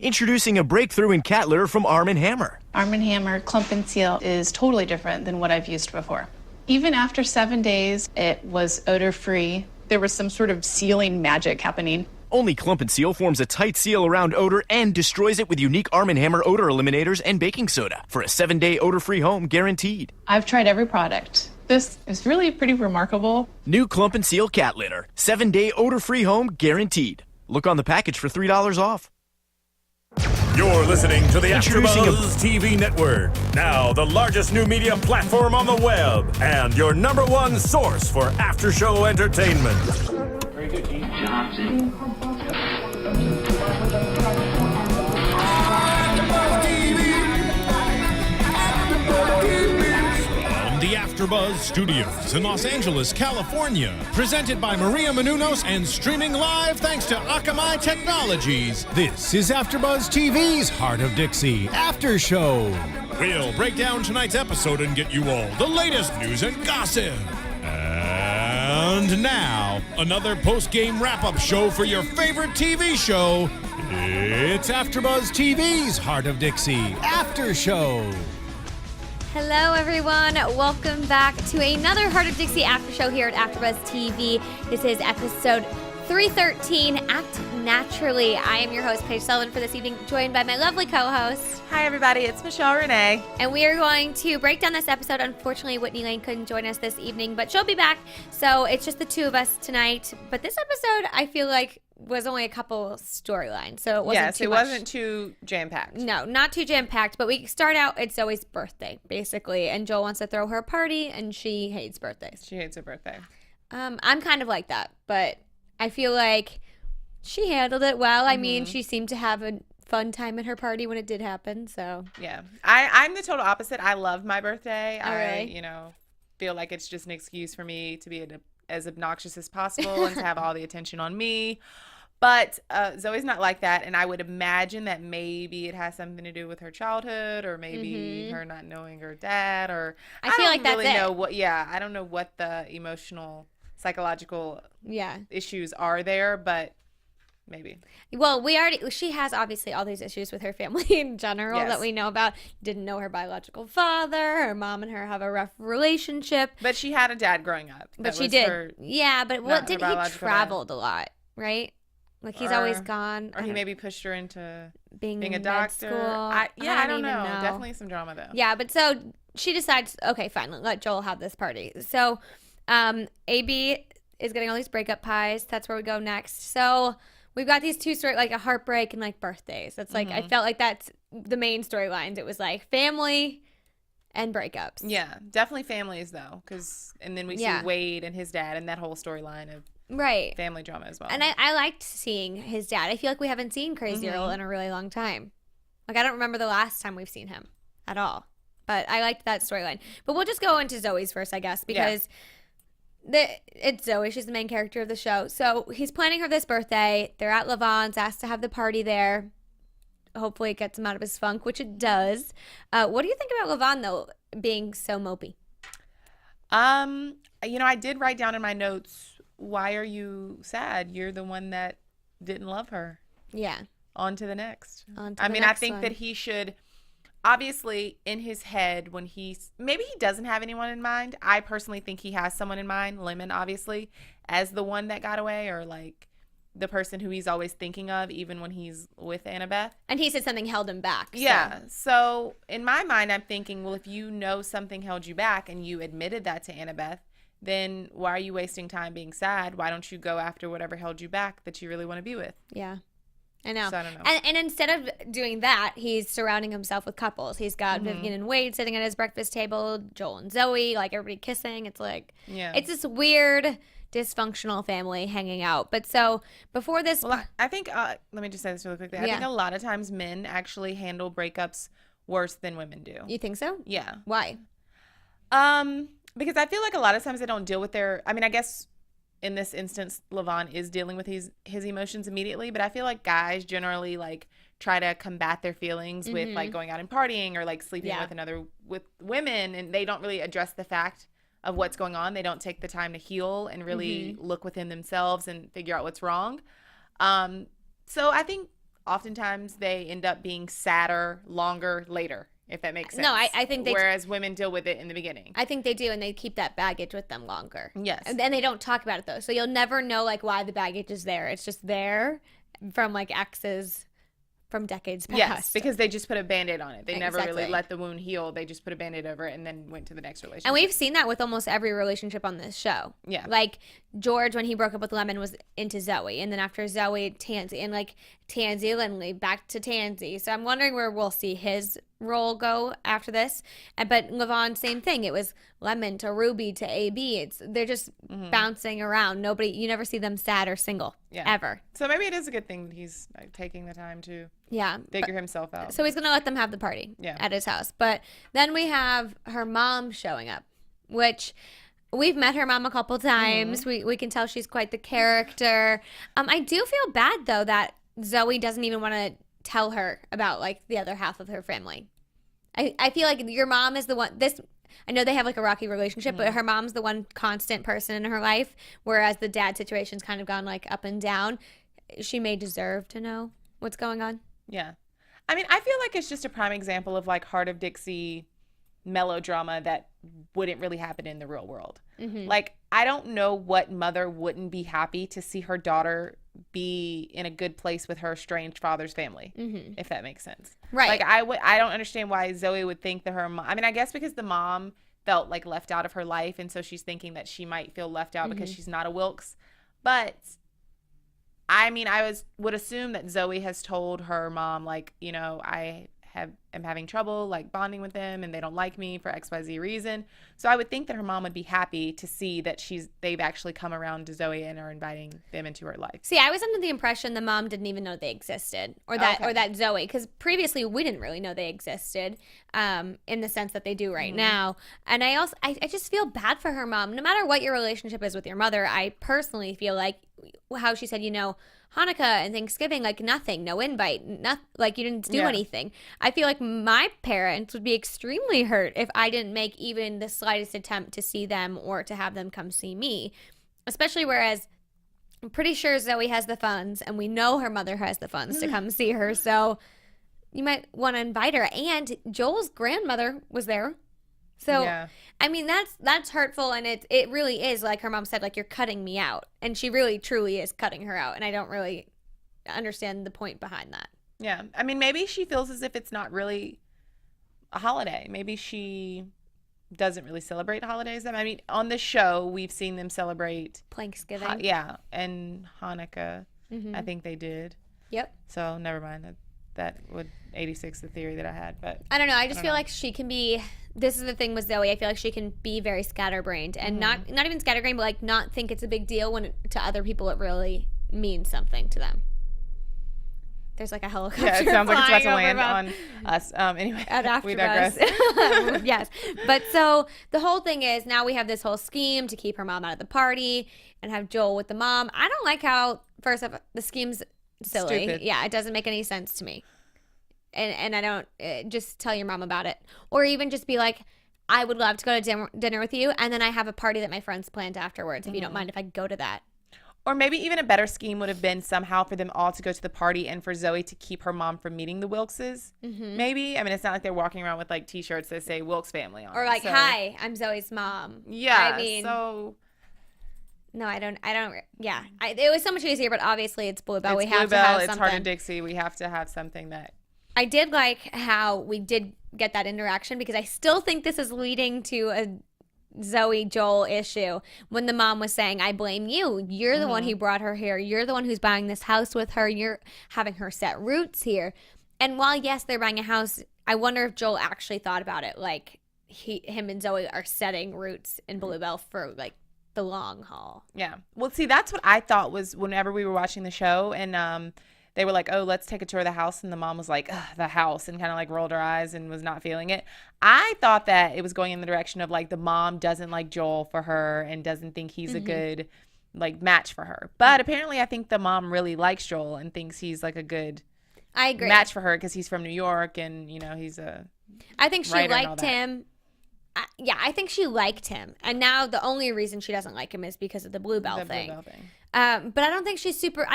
Introducing a breakthrough in cat litter from Arm & Hammer. Arm & Hammer Clump and Seal is totally different than what I've used before. Even after 7 days, it was odor-free. There was some sort of sealing magic happening. Only Clump & Seal forms a tight seal around odor and destroys it with unique Arm & Hammer odor eliminators and baking soda for a 7-day odor-free home guaranteed. I've tried every product. This is really pretty remarkable. New Clump & Seal cat litter. 7-day odor-free home guaranteed. Look on the package for $3 off. You're listening to the Introducing AfterBuzz TV network. Now the largest new media platform on the web and your number one source for after-show entertainment. Very good, Keith Johnson. The AfterBuzz Studios in Los Angeles, California. Presented by Maria Menounos and streaming live thanks to Akamai Technologies. This is AfterBuzz TV's Hart of Dixie After Show. We'll break down tonight's episode and get you all the latest news and gossip. And now, another post-game wrap-up show for your favorite TV show. It's AfterBuzz TV's Hart of Dixie After Show. Hello, everyone. Welcome back to another Hart of Dixie After Show here at AfterBuzz TV. This is episode 313, Act Naturally. I am your host, Paige Sullivan, for this evening, joined by my lovely co-host. Hi, everybody. It's Michelle Renee. And we are going to break down this episode. Unfortunately, Whitney Lane couldn't join us this evening, but she'll be back. So it's just the two of us tonight. But this episode, I feel like, was only a couple storylines, so it wasn't too much. Wasn't too jam-packed. No, not too jam-packed, but we start out, it's Zoe's birthday, basically, and Joel wants to throw her a party, and she hates birthdays. She hates her birthday. I'm kind of like that, but I feel like she handled it well. I mean, she seemed to have a fun time at her party when it did happen, so. Yeah. I'm the total opposite. I love my birthday. Oh, really? I, feel like it's just an excuse for me to be as obnoxious as possible and to have all the attention on me. But Zoe's not like that, and I would imagine that maybe it has something to do with her childhood, or maybe her not knowing her dad, or I feel like that's really know it. what. Yeah, I don't know what the emotional, psychological issues are there, but maybe. Well, she has obviously all these issues with her family in general that we know about. Didn't know her biological father. Her mom and her have a rough relationship. But she had a dad growing up. But she did. Yeah, but he traveled a lot, right? Like, he's always gone. Or he maybe pushed her into being a doctor. School. I don't know. Definitely some drama, though. Yeah, but so she decides, okay, fine, let Joel have this party. So AB is getting all these breakup pies. That's where we go next. So we've got these two like a heartbreak and like birthdays. That's like, I felt like that's the main storylines. It was like family and breakups. Yeah, definitely families, though. And then we see Wade and his dad and that whole storyline of family drama as well. And I liked seeing his dad. I feel like we haven't seen Crazy Earl in a really long time. Like, I don't remember the last time we've seen him at all. But I liked that storyline. But we'll just go into Zoe's first, I guess, because it's Zoe. She's the main character of the show. So he's planning her this birthday. They're at Lavon's, asked to have the party there. Hopefully it gets him out of his funk, which it does. What do you think about Lavon, though, being so mopey? I did write down in my notes, why are you sad? You're the one that didn't love her. Yeah. On to the next. I think that he should, obviously, in his head, when maybe he doesn't have anyone in mind. I personally think he has someone in mind, Lemon, obviously, as the one that got away, or like the person who he's always thinking of, even when he's with Annabeth. And he said something held him back. So. Yeah. So in my mind, I'm thinking, well, if you know something held you back and you admitted that to Annabeth, then why are you wasting time being sad? Why don't you go after whatever held you back that you really want to be with? Yeah. I know. So I don't know. And instead of doing that, he's surrounding himself with couples. He's got Vivian and Wade sitting at his breakfast table, Joel and Zoe, like everybody kissing. It's like, it's this weird, dysfunctional family hanging out. But so before this. Well, I think, let me just say this really quickly. I think a lot of times men actually handle breakups worse than women do. You think so? Yeah. Why? Because I feel like a lot of times they don't deal with I guess in this instance, Lavon is dealing with his emotions immediately, but I feel like guys generally like try to combat their feelings with like going out and partying or like sleeping with women, and they don't really address the fact of what's going on. They don't take the time to heal and really look within themselves and figure out what's wrong. So I think oftentimes they end up being sadder longer later, if that makes sense. No, I think whereas women deal with it in the beginning. I think they do, and they keep that baggage with them longer. Yes. And they don't talk about it, though. So you'll never know, like, why the baggage is there. It's just there from, like, exes from decades past. Yes, because they just put a Band-Aid on it. They never really Exactly. let the wound heal. They just put a Band-Aid over it and then went to the next relationship. And we've seen that with almost every relationship on this show. Yeah. Like, George, when he broke up with Lemon, was into Zoe. And then after Zoe, Tansy. And, like, Tansy, Lynly, back to Tansy. So I'm wondering where we'll see his role go after this. But Lavon, same thing. It was Lemon to Ruby to AB. They're just bouncing around. You never see them sad or single. Ever. So maybe it is a good thing that he's like, taking the time to figure himself out. So he's going to let them have the party at his house. But then we have her mom showing up, which we've met her mom a couple times. We can tell she's quite the character. I do feel bad, though, that Zoe doesn't even want to tell her about, like, the other half of her family. I feel like your mom is the one. I know they have, like, a rocky relationship, but her mom's the one constant person in her life, whereas the dad situation's kind of gone, like, up and down. She may deserve to know what's going on. Yeah. I mean, I feel like it's just a prime example of, like, Hart of Dixie melodrama that wouldn't really happen in the real world. Like, I don't know what mother wouldn't be happy to see her daughter be in a good place with her estranged father's family, if that makes sense. Right. Like, I don't understand why Zoe would think that her mom, I mean, I guess because the mom felt, like, left out of her life, and so she's thinking that she might feel left out because she's not a Wilkes. But I mean, would assume that Zoe has told her mom, like, you know, am having trouble, like, bonding with them, and they don't like me for XYZ reason. So I would think that her mom would be happy to see that they've actually come around to Zoe and are inviting them into her life. See, I was under the impression the mom didn't even know they existed, or that Zoe, because previously we didn't really know they existed, in the sense that they do right now. And I just feel bad for her mom. No matter what your relationship is with your mother, I personally feel like how she said, you know, Hanukkah and Thanksgiving, like, nothing, no invite, like, you didn't do anything. I feel like my parents would be extremely hurt if I didn't make even the slightest attempt to see them or to have them come see me, especially whereas I'm pretty sure Zoe has the funds, and we know her mother has the funds to come see her, so you might want to invite her. And Joel's grandmother was there. So, I mean, that's hurtful, and it really is, like her mom said, like, you're cutting me out. And she really, truly is cutting her out, and I don't really understand the point behind that. Yeah. I mean, maybe she feels as if it's not really a holiday. Maybe she doesn't really celebrate holidays. I mean, on the show, we've seen them celebrate Thanksgiving. And Hanukkah. I think they did. Yep. So, never mind. That would 86 the theory that I had, but I don't know. I just feel like she can be. This is the thing with Zoe. I feel like she can be very scatterbrained and not even scatterbrained, but like not think it's a big deal when to other people it really means something to them. There's like a helicopter. Yeah, it sounds like it's about to land on us. Anyway, at we digress. AfterBuzz. Yes, but so the whole thing is now we have this whole scheme to keep her mom out of the party and have Joel with the mom. I don't like how first off the scheme's silly. Stupid. Yeah, it doesn't make any sense to me. And I don't just tell your mom about it, or even just be like, I would love to go to dinner with you, and then I have a party that my friends planned afterwards. If you don't mind if I go to that. Or maybe even a better scheme would have been somehow for them all to go to the party and for Zoe to keep her mom from meeting the Wilkses. Maybe. I mean, it's not like they're walking around with like T-shirts that say Wilkes family on. Or like, so. Hi, I'm Zoe's mom. Yeah. I mean, so. No, I don't. Yeah, it was so much easier, but obviously it's BlueBell. We have BlueBell, to have it's something. Hart of Dixie. We have to have something that. I did like how we did get that interaction because I still think this is leading to a Zoe Joel issue when the mom was saying, I blame you. You're the one who brought her here. You're the one who's buying this house with her. You're having her set roots here. And while, yes, they're buying a house, I wonder if Joel actually thought about it. Like him and Zoe are setting roots in BlueBell for like the long haul. Yeah. Well, see, that's what I thought was whenever we were watching the show and they were like, oh, let's take a tour of the house. And the mom was like, the house, and kind of like rolled her eyes and was not feeling it. I thought that it was going in the direction of like the mom doesn't like Joel for her and doesn't think he's a good like match for her. But apparently I think the mom really likes Joel and thinks he's like a good match for her because he's from New York and, you know, he's a I think she liked him. I think she liked him. And now the only reason she doesn't like him is because of the BlueBell thing. But I don't think she's super.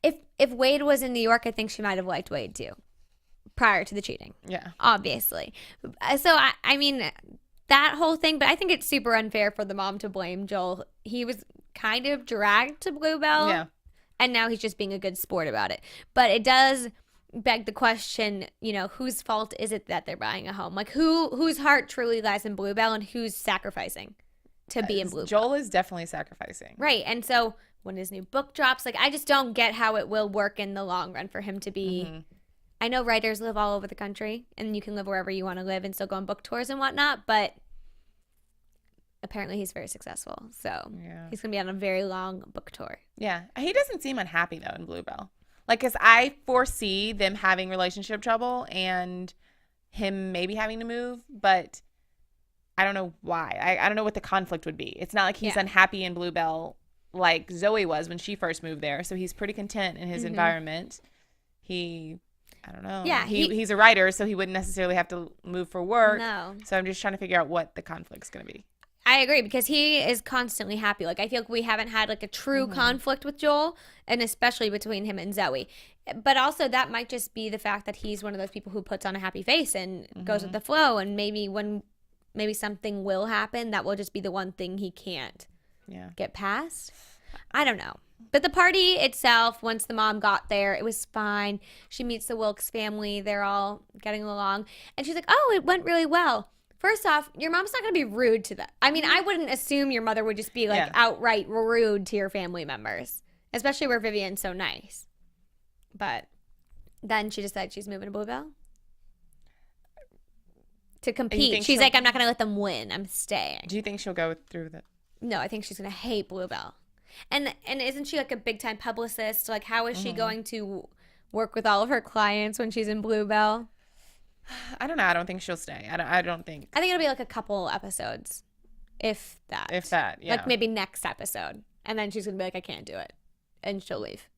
If Wade was in New York, I think she might have liked Wade too, prior to the cheating. Yeah, obviously. So I mean that whole thing. But I think it's super unfair for the mom to blame Joel. He was kind of dragged to BlueBell. Yeah, and now he's just being a good sport about it. But it does beg the question, you know, whose fault is it that they're buying a home? Like whose heart truly lies in BlueBell and who's sacrificing to be in BlueBell? Joel is definitely sacrificing. Right. And so when his new book drops, like I just don't get how it will work in the long run for him to be. I know writers live all over the country and you can live wherever you want to live and still go on book tours and whatnot, but apparently he's very successful. So he's going to be on a very long book tour. Yeah. He doesn't seem unhappy though in BlueBell. Like, because I foresee them having relationship trouble and him maybe having to move, but I don't know why. I don't know what the conflict would be. It's not like he's unhappy in BlueBell like Zoe was when she first moved there. So he's pretty content in his environment. I don't know. Yeah. He's a writer, so he wouldn't necessarily have to move for work. No. So I'm just trying to figure out what the conflict's going to be. I agree because he is constantly happy. Like I feel like we haven't had like a true conflict with Joel, and especially between him and Zoe. But also that might just be the fact that he's one of those people who puts on a happy face and goes with the flow. And maybe something will happen that will just be the one thing he can't get past. I don't know. But the party itself, once the mom got there, it was fine. She meets the Wilkes family. They're all getting along. And she's like, oh, it went really well. First off, your mom's not going to be rude to them. I mean, I wouldn't assume your mother would just be like outright rude to your family members, especially where Vivian's so nice. But then she decided she's moving to BlueBell to compete. She's like, I'm not going to let them win. I'm staying. Do you think she'll go through that? No, I think she's going to hate BlueBell. And isn't she like a big time publicist? Like, how is she going to work with all of her clients when she's in BlueBell? I don't know. I don't think she'll stay. I don't think. I think it'll be like a couple episodes, if that. If that, yeah. Like maybe next episode. And then she's going to be like, I can't do it. And she'll leave.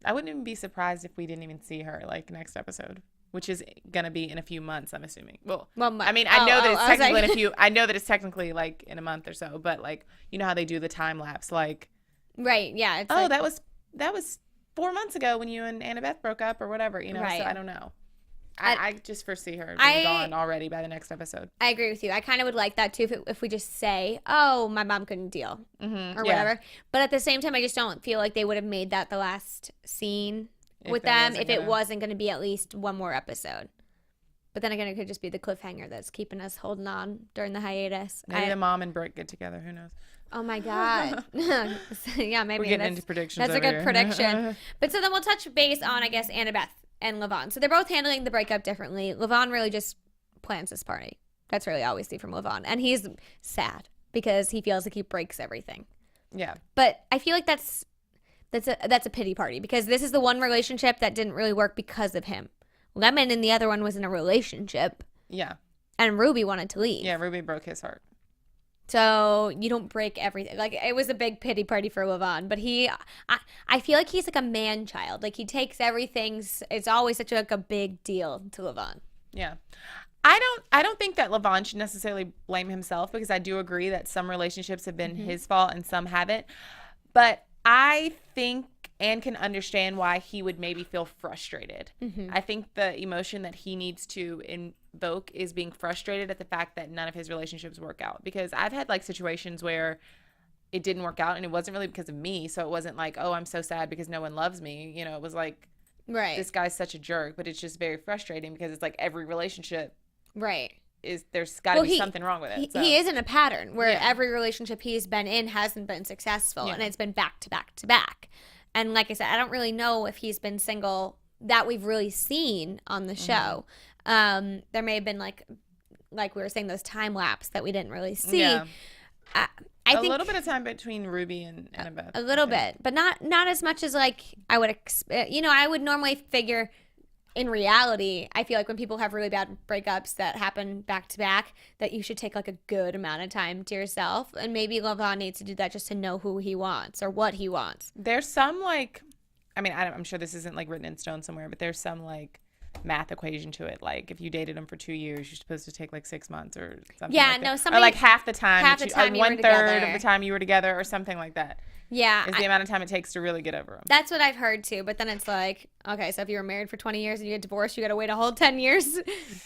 I wouldn't even be surprised if we didn't even see her like next episode, which is going to be in a few months, I'm assuming. Well I mean, I know that it's technically in a few. I know that it's technically like in a month or so, but like, you know how they do the time lapse, like. Right. Yeah. It's like, that was 4 months ago when you and Annabeth broke up or whatever, you know. Right. So I don't know. I just foresee her being gone already by the next episode. I agree with you. I kind of would like that too if we just say, oh, my mom couldn't deal or whatever. But at the same time, I just don't feel like they would have made that the last scene with them if it wasn't going to be at least one more episode. But then again, it could just be the cliffhanger that's keeping us holding on during the hiatus. Maybe the mom and Britt get together. Who knows? Oh, my God. Yeah, maybe. We're getting into predictions. That's a good prediction. But so then we'll touch base on, I guess, Annabeth and Lavon. So they're both handling the breakup differently. Lavon really just plans this party. That's really all we see from Lavon. And he's sad because he feels like he breaks everything. Yeah. But I feel like that's a pity party because this is the one relationship that didn't really work because of him. Lemon and the other one was in a relationship. Yeah. And Ruby wanted to leave. Yeah, Ruby broke his heart. So you don't break everything. Like, it was a big pity party for Lavon, but I feel like he's like a man child. Like, he takes everything. It's always such like a big deal to Lavon. Yeah. I don't think that Lavon should necessarily blame himself because I do agree that some relationships have been his fault and some haven't. But I think and can understand why he would maybe feel frustrated. I think the emotion that he needs to invoke is being frustrated at the fact that none of his relationships work out. Because I've had like situations where it didn't work out and it wasn't really because of me. So it wasn't like, oh, I'm so sad because no one loves me. You know, it was like, this guy's such a jerk. But it's just very frustrating because it's like every relationship there's got to be something wrong with it. He is in a pattern where every relationship he's been in hasn't been successful and it's been back to back to back. And like I said, I don't really know if he's been single that we've really seen on the show. There may have been like we were saying, those time lapse that we didn't really see. Yeah. I think a little bit of time between Ruby and Annabeth. A little bit, but not as much as like I would expect. You know, I would normally figure. In reality, I feel like when people have really bad breakups that happen back to back, that you should take like a good amount of time to yourself. And maybe Lavon needs to do that just to know who he wants or what he wants. There's some like, I mean, I'm sure this isn't like written in stone somewhere, but there's some like math equation to it. Like if you dated him for 2 years, you're supposed to take like 6 months or something. Yeah, like no, that. somebody or like half the time, you were 1/3 together. of the time you were together, or something like that. Yeah, is the amount of time it takes to really get over him. That's what I've heard too. But then it's like, okay, so if you were married for 20 years and you get divorced, you got to wait a whole 10 years.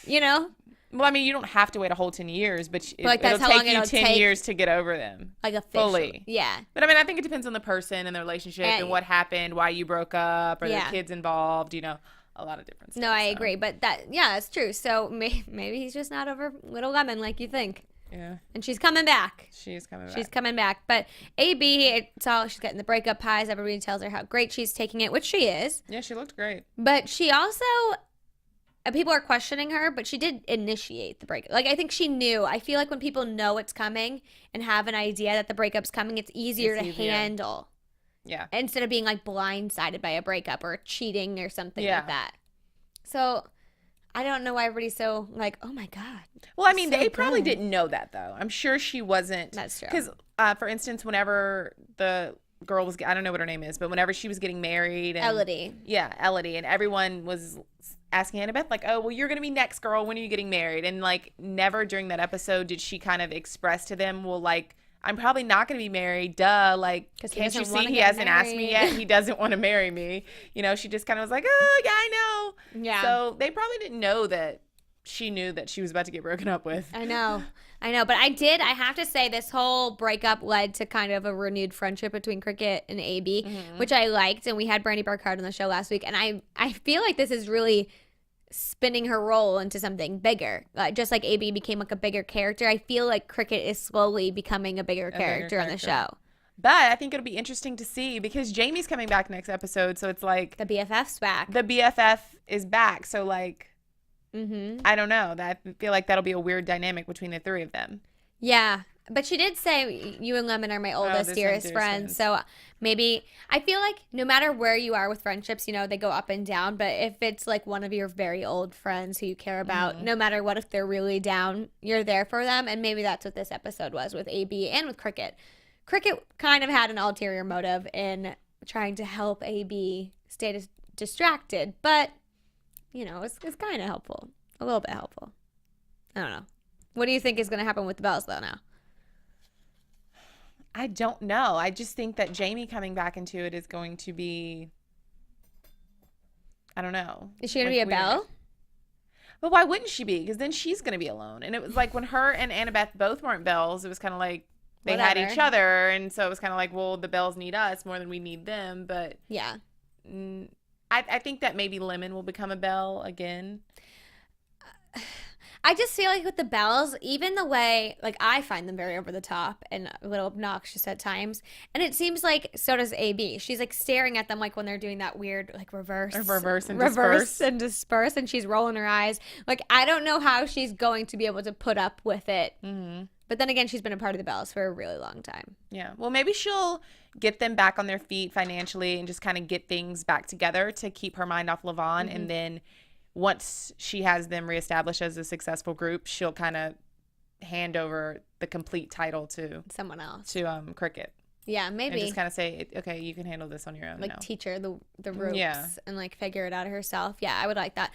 You know? Well, I mean, you don't have to wait a whole 10 years, but like it'll that's how take long you it'll 10 take, years to get over them. Like officially. Fully. Yeah. But I mean, I think it depends on the person and the relationship and what happened, why you broke up, or the kids involved, you know, a lot of different stuff. No, I agree. But that's true. So maybe he's just not over Little Lemon like you think. Yeah. And she's coming back. She's coming back. She's coming back. But AB, she's getting the breakup pies. Everybody tells her how great she's taking it, which she is. Yeah, she looked great. But she also, people are questioning her, but she did initiate the breakup. Like, I think she knew. I feel like when people know it's coming and have an idea that the breakup's coming, it's easier to handle. Yeah. Instead of being, like, blindsided by a breakup or cheating or something like that. So, I don't know why everybody's so, like, oh, my God. Well, I mean, they probably didn't know that, though. I'm sure she wasn't. That's true. Because, for instance, whenever the girl was, I don't know what her name is, but whenever she was getting married. And, Elodie. Yeah, Elodie. And everyone was asking Annabeth, like, oh, well, you're going to be next, girl. When are you getting married? And, like, never during that episode did she kind of express to them, well, like, I'm probably not going to be married. Duh. Like, can't you see he hasn't asked me yet? He doesn't want to marry me. You know, she just kind of was like, oh, yeah, I know. Yeah. So they probably didn't know that she knew that she was about to get broken up with. I know. But I have to say, this whole breakup led to kind of a renewed friendship between Cricket and AB, which I liked. And we had Brandy Barcard on the show last week. And I feel like this is really spinning her role into something bigger. Just like AB became like a bigger character, I feel like Cricket is slowly becoming a bigger character on the show. But I think it'll be interesting to see because Jamie's coming back next episode. So it's like the BFF's back. The BFF is back. So like, I don't know. I feel like that'll be a weird dynamic between the three of them. Yeah. But she did say, you and Lemon are my oldest, dearest friends. So maybe, I feel like no matter where you are with friendships, you know, they go up and down. But if it's like one of your very old friends who you care about, no matter what, if they're really down, you're there for them. And maybe that's what this episode was with AB and with Cricket. Cricket kind of had an ulterior motive in trying to help AB stay distracted. But, you know, it's kind of helpful. A little bit helpful. I don't know. What do you think is going to happen with the Bells, though, now? I don't know. I just think that Jamie coming back into it is going to be, I don't know. Is she going to be a Belle? But why wouldn't she be? Because then she's going to be alone. And it was like when her and Annabeth both weren't Bells, it was kind of like they had each other. And so it was kind of like, well, the Bells need us more than we need them. But yeah, I think that maybe Lemon will become a Belle again. I just feel like with the Bells, even the way, like, I find them very over the top and a little obnoxious at times. And it seems like so does AB. She's, like, staring at them, like, when they're doing that weird, like, reverse and disperse. And she's rolling her eyes. Like, I don't know how she's going to be able to put up with it. Mm-hmm. But then again, she's been a part of the Bells for a really long time. Yeah. Well, maybe she'll get them back on their feet financially and just kind of get things back together to keep her mind off Lavon. Mm-hmm. And then once she has them reestablished as a successful group, she'll kind of hand over the complete title to someone else, to Cricket. Yeah, maybe. And just kind of say, okay, you can handle this on your own. Like, now. teach her the ropes and, like, figure it out herself. Yeah, I would like that.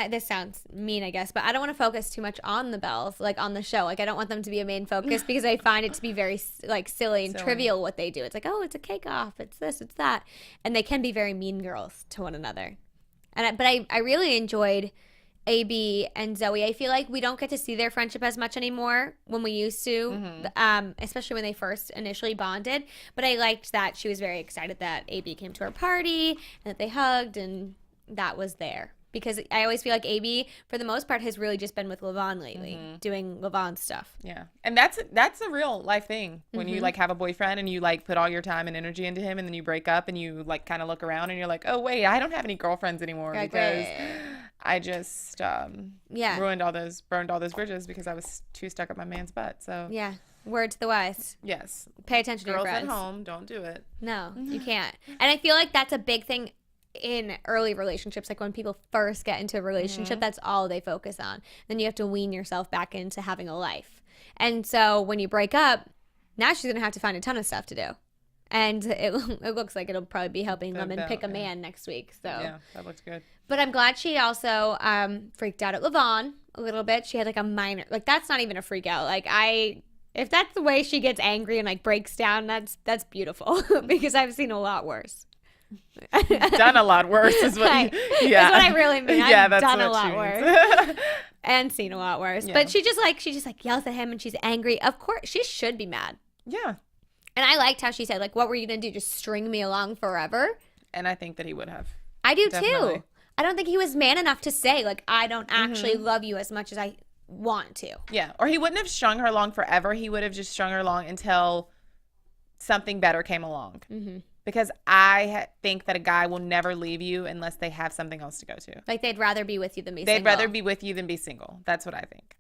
This sounds mean, I guess, but I don't want to focus too much on the Bells, like, on the show. Like, I don't want them to be a main focus because I find it to be very, like, silly and trivial what they do. It's like, oh, it's a cake off. It's this, it's that. And they can be very mean girls to one another. But I really enjoyed AB and Zoe. I feel like we don't get to see their friendship as much anymore when we used to, especially when they first initially bonded. But I liked that she was very excited that AB came to her party and that they hugged and that was there. Because I always feel like AB, for the most part, has really just been with Lavon lately, doing Lavon stuff. Yeah. And that's a real life thing. When you, like, have a boyfriend and you, like, put all your time and energy into him and then you break up and you, like, kind of look around and you're like, oh, wait, I don't have any girlfriends anymore because I just burned all those bridges because I was too stuck up my man's butt. So yeah. Word to the wise. Yes. Pay attention to your friends. Girls at home, don't do it. No, you can't. And I feel like that's a big thing in early relationships, like when people first get into a relationship, that's all they focus on. Then you have to wean yourself back into having a life. And so when you break up, now she's going to have to find a ton of stuff to do And it looks like it'll probably be helping Lemon pick a man next week. So yeah, that looks good. But I'm glad she also freaked out at Lavon a little bit. She had like a minor, like that's not even a freak out. Like if that's the way she gets angry and like breaks down, that's beautiful because I've seen a lot worse. Done a lot worse is what is what I really mean. I've done a lot worse and seen a lot worse. Yeah. But she just like yells at him and she's angry. Of course, she should be mad. Yeah. And I liked how she said, like, what were you going to do? Just string me along forever? And I think that he would have. I do too. I don't think he was man enough to say, like, I don't actually love you as much as I want to. Yeah. Or he wouldn't have strung her along forever. He would have just strung her along until something better came along. Mm-hmm. Because I think that a guy will never leave you unless they have something else to go to. Like, they'd rather be with you than be single. They'd rather be with you than be single. That's what I think.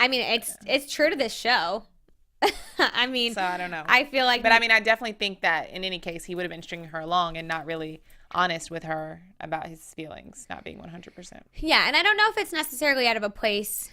I mean, it's true to this show. I mean, so I don't know. I feel like, but I mean, I definitely think that in any case, he would have been stringing her along and not really honest with her about his feelings, not being 100%. Yeah, and I don't know if it's necessarily out of a place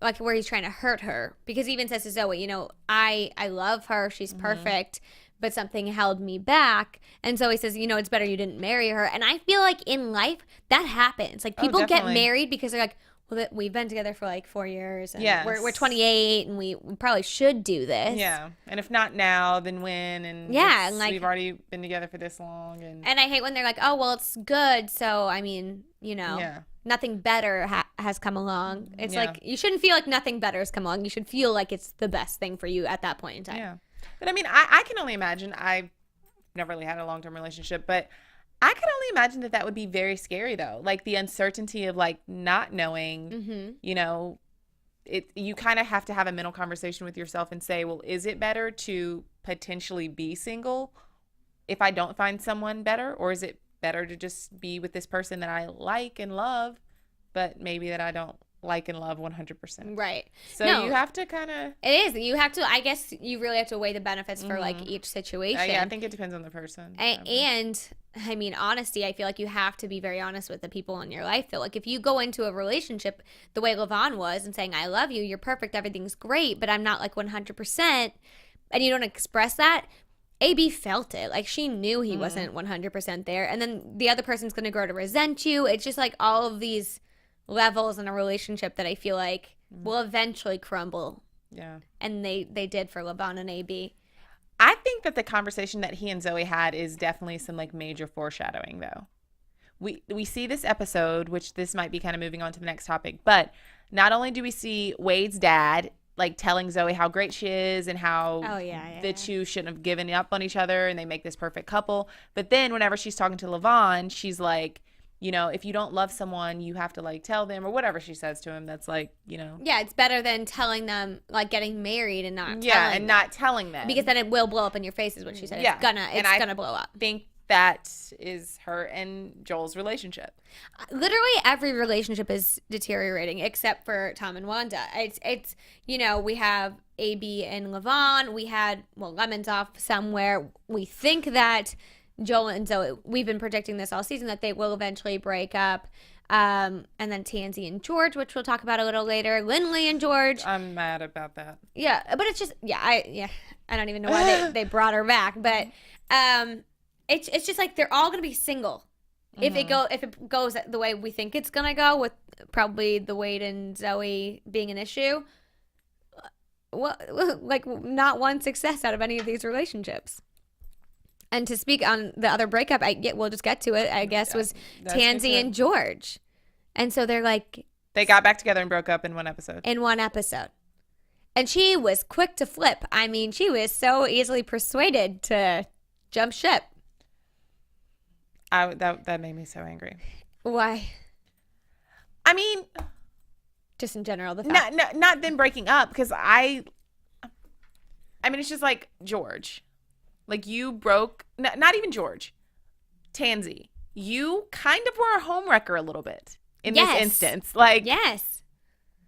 like where he's trying to hurt her, because he even says to Zoe, you know, I love her, she's perfect, but something held me back. And Zoe says, you know, it's better you didn't marry her. And I feel like in life that happens. Like people get married because they're like, well, we've been together for like 4 years. And we're 28 and we probably should do this. Yeah. And if not now, then when? And yeah, and like, we've already been together for this long. And I hate when they're like, oh, well, it's good. So, I mean, you know, nothing better has come along. It's like, you shouldn't feel like nothing better has come along. You should feel like it's the best thing for you at that point in time. Yeah. But I mean, I can only imagine. I've never really had a long-term relationship, but I can only imagine that would be very scary, though. Like the uncertainty of like not knowing, you know, you kind of have to have a mental conversation with yourself and say, well, is it better to potentially be single if I don't find someone better? Or is it better to just be with this person that I like and love, but maybe that I don't like and love 100%. Right. So you have to kind of. It is. You have to, I guess you really have to weigh the benefits for like each situation. Yeah, I think it depends on the person. And I mean, honesty, I feel like you have to be very honest with the people in your life though. Like if you go into a relationship the way Lavon was and saying, I love you, you're perfect, everything's great, but I'm not like 100%, and you don't express that, AB felt it. Like she knew he wasn't 100% there. And then the other person's going to grow to resent you. It's just like all of these levels in a relationship that I feel like will eventually crumble. Yeah. And they did for Lavon and AB. I think that the conversation that he and Zoe had is definitely some like major foreshadowing though. We see this episode, which this might be kind of moving on to the next topic, but not only do we see Wade's dad like telling Zoe how great she is and how the two shouldn't have given up on each other and they make this perfect couple, but then whenever she's talking to Lavon, she's like, you know, if you don't love someone, you have to like tell them, or whatever she says to him. That's like, you know. Yeah, it's better than telling them, like getting married and not telling them. Yeah, and not telling them. Because then it will blow up in your face is what she said. Yeah. It's gonna blow up. I think that is her and Joel's relationship. Literally every relationship is deteriorating except for Tom and Wanda. It's you know, we have AB and Lavon. We had, well, Lemon's off somewhere. We think that Joel and Zoe, we've been predicting this all season, that they will eventually break up. And then Tansy and George, which we'll talk about a little later. Lynly and George. I'm mad about that. Yeah, but it's just, I don't even know why they brought her back. But it's just like they're all going to be single. If it goes the way we think it's going to go, with probably the Wade and Zoe being an issue. Well, like not one success out of any of these relationships. And to speak on the other breakup, we'll just get to it, I guess, was Tansy and George. And so they're like... They got back together and broke up in one episode. And she was quick to flip. I mean, she was so easily persuaded to jump ship. That made me so angry. Why? I mean... Just in general, the fact. Not them breaking up, because I mean, it's just like George. Like you broke, not even George, Tansy. You kind of were a homewrecker a little bit in this instance. Like, yes.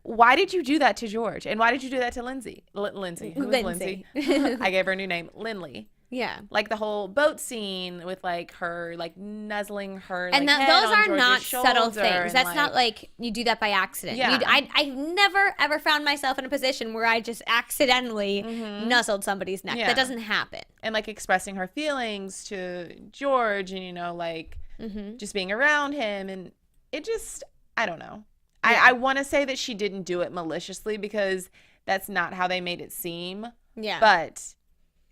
Why did you do that to George? And why did you do that to Lindsay? Lindsay. Who was Lindsay? I gave her a new name, Lynly. Yeah. Like the whole boat scene with like her like nuzzling her. And like, head those on are George's not subtle shoulder things. and, That's not like you do that by accident. Yeah. I've never, ever found myself in a position where I just accidentally nuzzled somebody's neck. Yeah. That doesn't happen. And like expressing her feelings to George and, you know, like just being around him. And it just, I don't know. Yeah. I want to say that she didn't do it maliciously because that's not how they made it seem. Yeah. But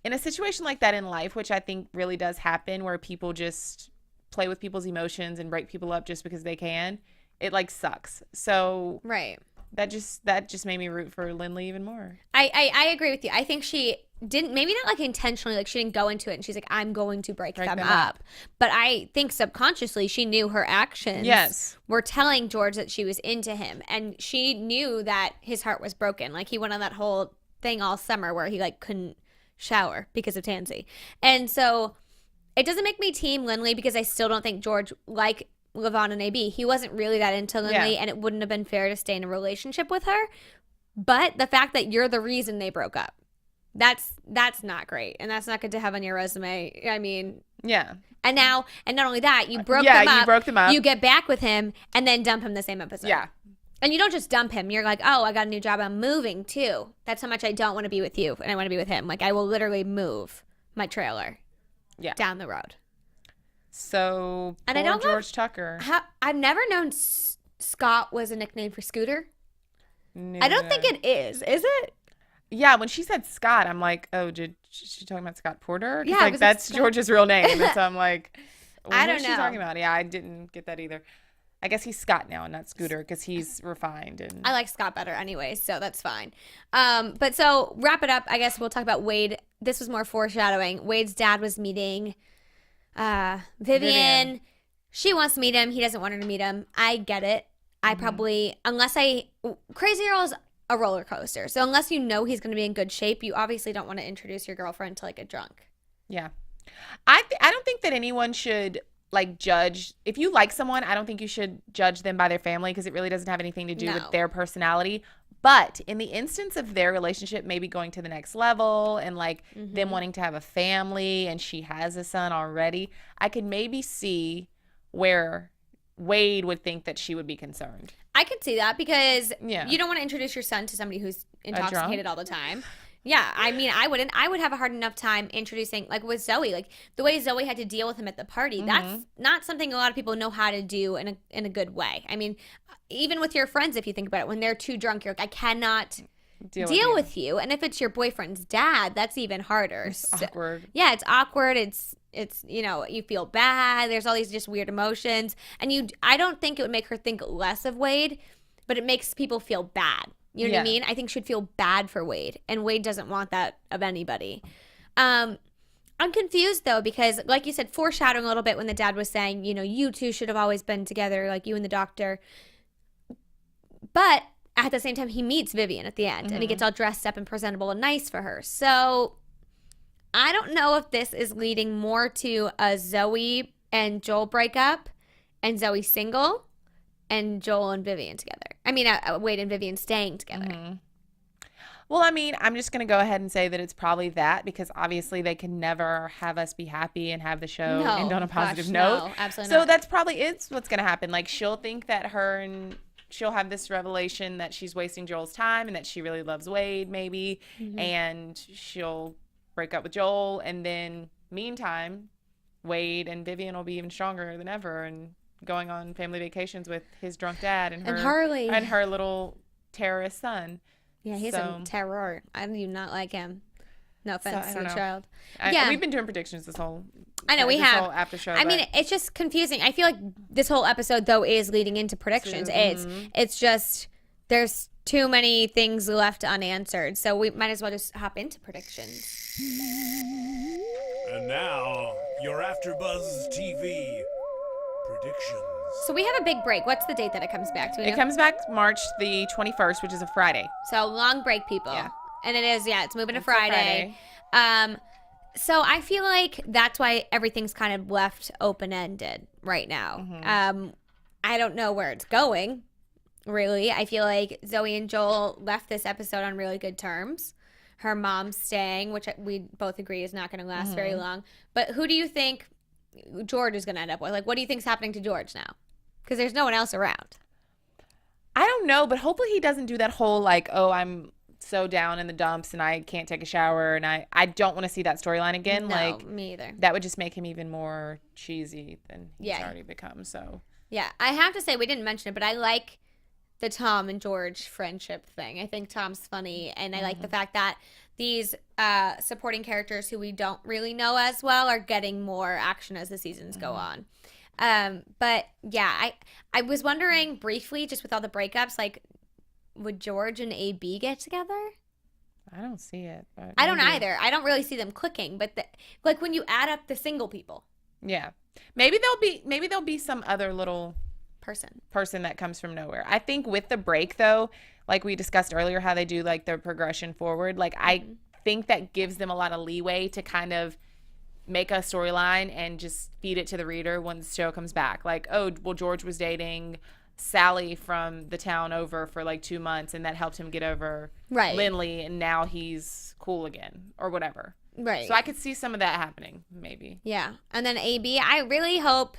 in a situation like that in life, which I think really does happen, where people just play with people's emotions and break people up just because they can, it like sucks. So right. That just made me root for Lynly even more. I agree with you. I think she didn't, maybe not like intentionally, like she didn't go into it and she's like, I'm going to break them up. But I think subconsciously she knew her actions were telling George that she was into him. And she knew that his heart was broken. Like he went on that whole thing all summer where he like couldn't shower because of Tansy. And so it doesn't make me team Lynly because I still don't think George, like Lavon and AB, he wasn't really that into Lynly, and it wouldn't have been fair to stay in a relationship with her. But the fact that you're the reason they broke up, that's not great, and that's not good to have on your resume. I mean, and now, and not only that, you broke them up, you get back with him and then dump him the same episode. And you don't just dump him. You're like, oh, I got a new job, I'm moving too. That's how much I don't want to be with you, and I want to be with him. Like I will literally move my trailer down the road. So, and I don't George Tucker. I've never known Scott was a nickname for Scooter. I don't think it is it? Yeah, when she said Scott, I'm like, oh, did she talking about Scott Porter? Yeah, like that's George's real name. And so I'm like, I don't know. What is she talking about? Yeah, I didn't get that either. I guess he's Scott now and not Scooter because he's refined. And I like Scott better anyway, so that's fine. But so wrap it up. I guess we'll talk about Wade. This was more foreshadowing. Wade's dad was meeting Vivian. She wants to meet him. He doesn't want her to meet him. I get it. I probably, Crazy Girl is a roller coaster. So unless you know he's going to be in good shape, you obviously don't want to introduce your girlfriend to like a drunk. Yeah. I don't think that anyone should like judge. If you like someone, I don't think you should judge them by their family because it really doesn't have anything to do with their personality. But in the instance of their relationship maybe going to the next level and like them wanting to have a family and she has a son already, I could maybe see where Wade would think that she would be concerned. I could see that because you don't want to introduce your son to somebody who's intoxicated all the time. Yeah, I mean, I wouldn't. I would have a hard enough time introducing, like with Zoe, like the way Zoe had to deal with him at the party. That's not something a lot of people know how to do in a good way. I mean, even with your friends, if you think about it, when they're too drunk, you're like, I cannot deal with you. And if it's your boyfriend's dad, that's even harder. It's awkward. Yeah, it's awkward. It's you know, you feel bad. There's all these just weird emotions, and I don't think it would make her think less of Wade, but it makes people feel bad. You know what I mean? I think she'd feel bad for Wade, and Wade doesn't want that of anybody. I'm confused, though, because, like you said, foreshadowing a little bit when the dad was saying, you know, you two should have always been together, like you and the doctor. But at the same time, he meets Vivian at the end, and he gets all dressed up and presentable and nice for her. So I don't know if this is leading more to a Zoe and Joel breakup and Zoe single and Joel and Vivian together. I mean, Wade and Vivian staying together. Well, I mean, I'm just going to go ahead and say that it's probably that because obviously they can never have us be happy and have the show end on a positive note. No, absolutely so not. that's probably what's going to happen. Like she'll think that she'll have this revelation that she's wasting Joel's time and that she really loves Wade maybe. And she'll break up with Joel. And then meantime, Wade and Vivian will be even stronger than ever and going on family vacations with his drunk dad and Harley and her little terrorist son. Yeah, he's a terror. I do not like him. No offense to the child. We've been doing predictions this whole. I know we have. Whole after show. I mean, it's just confusing. I feel like this whole episode though is leading into predictions. It's just there's too many things left unanswered, so we might as well just hop into predictions. And now your AfterBuzz TV predictions. So we have a big break. What's the date that it comes back to? It comes back March the 21st, which is a Friday. So long break, people. Yeah. And it is, it's moving to Friday. So I feel like that's why everything's kind of left open-ended right now. I don't know where it's going, really. I feel like Zoe and Joel left this episode on really good terms. her mom staying, which we both agree is not going to last very long. But who do you think George is going to end up with? Like, what do you think is happening to George now? Because there's no one else around. I don't know, but hopefully he doesn't do that whole like, oh, I'm so down in the dumps and I can't take a shower, and I don't want to see that storyline again. No, like, me either. That would just make him even more cheesy than he's already become. So yeah, I have to say, we didn't mention it, but I like the Tom and George friendship thing. I think Tom's funny, and I like the fact that these supporting characters who we don't really know as well are getting more action as the seasons go on. But yeah, I was wondering briefly, just with all the breakups, like, would George and AB get together? I don't see it. But I don't either. I don't really see them clicking, but like when you add up the single people. Yeah. Maybe there'll be some other little person that comes from nowhere. I think with the break though, like we discussed earlier, how they do like their progression forward, like I think that gives them a lot of leeway to kind of make a storyline and just feed it to the reader when the show comes back. Like, oh, well, George was dating Sally from the town over for like 2 months, and that helped him get over Lynly, and now he's cool again, or whatever. Right. So I could see some of that happening, maybe. Yeah. And then AB, I really hope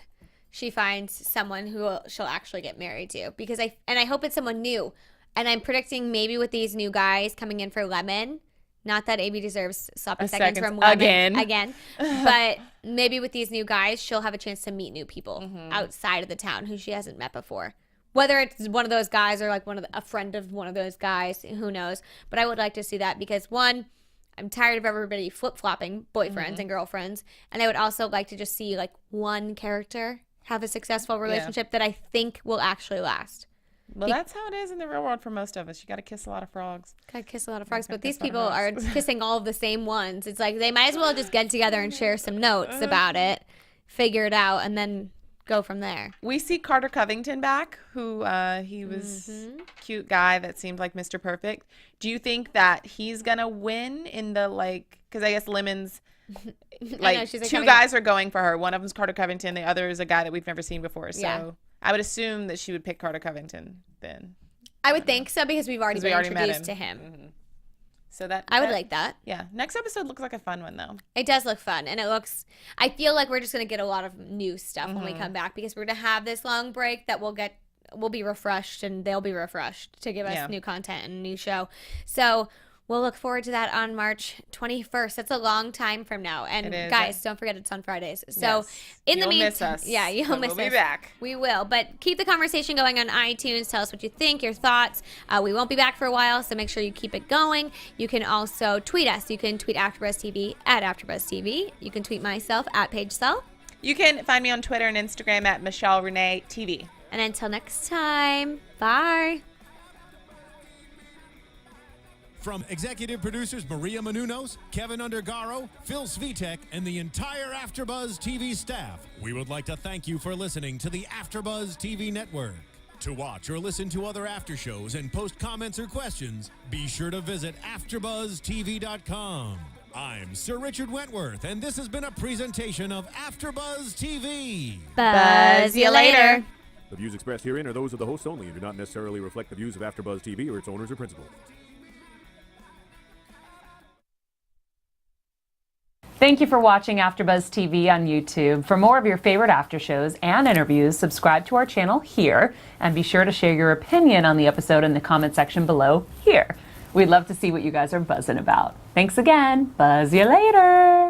she finds someone who she'll actually get married to, because I hope it's someone new. And I'm predicting maybe with these new guys coming in for Lemon, not that AB deserves sloppy seconds from Lemon again, but maybe with these new guys, she'll have a chance to meet new people outside of the town who she hasn't met before. Whether it's one of those guys or like a friend of one of those guys, who knows? But I would like to see that because, one, I'm tired of everybody flip-flopping boyfriends and girlfriends, and I would also like to just see like one character have a successful relationship that I think will actually last. Well, that's how it is in the real world for most of us. You got to kiss a lot of frogs. Got to kiss a lot of frogs, but these people are kissing all of the same ones. It's like they might as well just get together and share some notes about it, figure it out, and then go from there. We see Carter Covington back, who he was cute guy that seemed like Mr. Perfect. Do you think that he's gonna win in the because I guess Lemon's like two guys are going for her. One of them's Carter Covington, the other is a guy that we've never seen before. So I would assume that she would pick Carter Covington then. I would think so because we've already been introduced to him. So that I would like that. Yeah. Next episode looks like a fun one though. It does look fun, and I feel like we're just gonna get a lot of new stuff when we come back, because we're gonna have this long break that we'll be refreshed, and they'll be refreshed to give us new content and a new show. So we'll look forward to that on March 21st. That's a long time from now. And guys, don't forget it's on Fridays. So in the meantime, miss us. Yeah, you'll miss us. We'll be back. We will. But keep the conversation going on iTunes. Tell us what you think, your thoughts. We won't be back for a while, so make sure you keep it going. You can also tweet us. You can tweet AfterBuzz TV at AfterBuzz TV. You can tweet myself at Paige Sull. You can find me on Twitter and Instagram at Michelle Renee TV. And until next time, bye. From executive producers Maria Menounos, Kevin Undergaro, Phil Svitek, and the entire AfterBuzz TV staff, we would like to thank you for listening to the AfterBuzz TV network. To watch or listen to other after shows and post comments or questions, be sure to visit AfterBuzzTV.com. I'm Sir Richard Wentworth, and this has been a presentation of AfterBuzz TV. Buzz you later. The views expressed herein are those of the hosts only and do not necessarily reflect the views of AfterBuzz TV or its owners or principals. Thank you for watching AfterBuzz TV on YouTube. For more of your favorite after shows and interviews, subscribe to our channel here, and be sure to share your opinion on the episode in the comment section below here. We'd love to see what you guys are buzzing about. Thanks again. Buzz you later.